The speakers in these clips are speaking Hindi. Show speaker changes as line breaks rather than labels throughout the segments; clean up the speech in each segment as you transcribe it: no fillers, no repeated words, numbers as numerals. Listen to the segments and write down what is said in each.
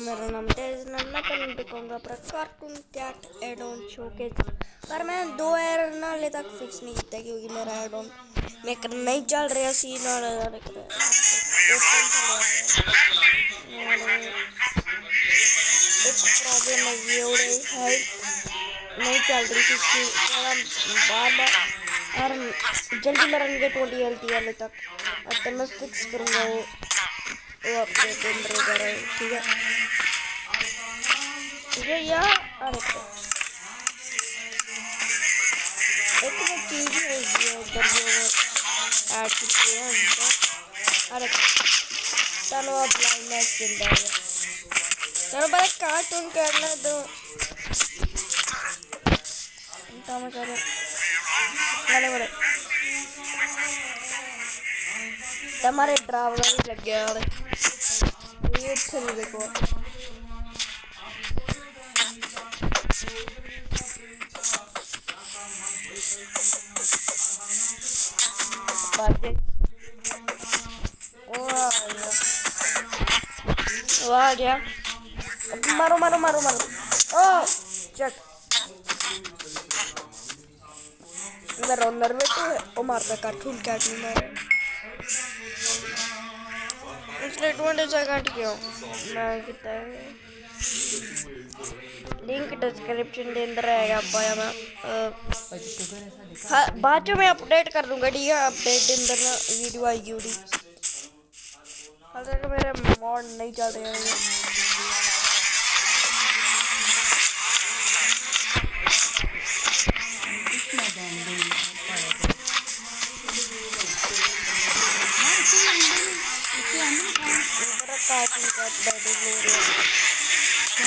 मेरा नाम तेज नन्ना पर दिखाऊंगा पर कार्टून कैट एडोन शोकेस पर मैं 2 एरर हाले तक फिक्स नहीं किया क्योंकि मेरा एडोन मेकर नहीं चल रहा सी एक प्रॉब्लम है और नहीं चल रही थी बार बार और जल्दी मरेंगे 20 LT वाले तक और तब मैं फिक्स करूँगा वो अपडेट वगैरह ठीक है ये यार अरे एक मैं चीज़ हो गया उधर जो ऐड किए हैं अरे तनो ब्लाइंडनेस जिंदा है तनो बड़ा कार्टून करना दो तनो चलो वाले वाले तुम्हारे ड्राइवर भी लग गया वाले ये अच्छा नहीं देखो बातें वाह गया मारो मारो मारो मारो ओ चक मेरा नर्वे तो है वो मारता कार्टून कैट नहीं मारे इसलिए 20 सेकंड क्यों मैं कितना लिंक डिस्क्रिप्शन के अंदर रहेगा पाया मैं हाँ बाद में अपडेट कर दूंगा ठीक है अपडेट के अंदर ना वीडियो आएगी उड़ी हाल तक मेरे मॉड नहीं चल रहे हैं कार्टून का बैटरी ले रहे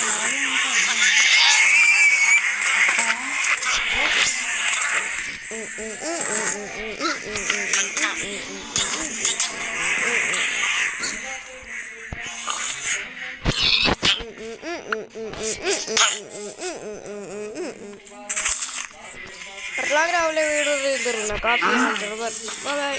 पर लग रहा है वीडियो काफी बाय बाय।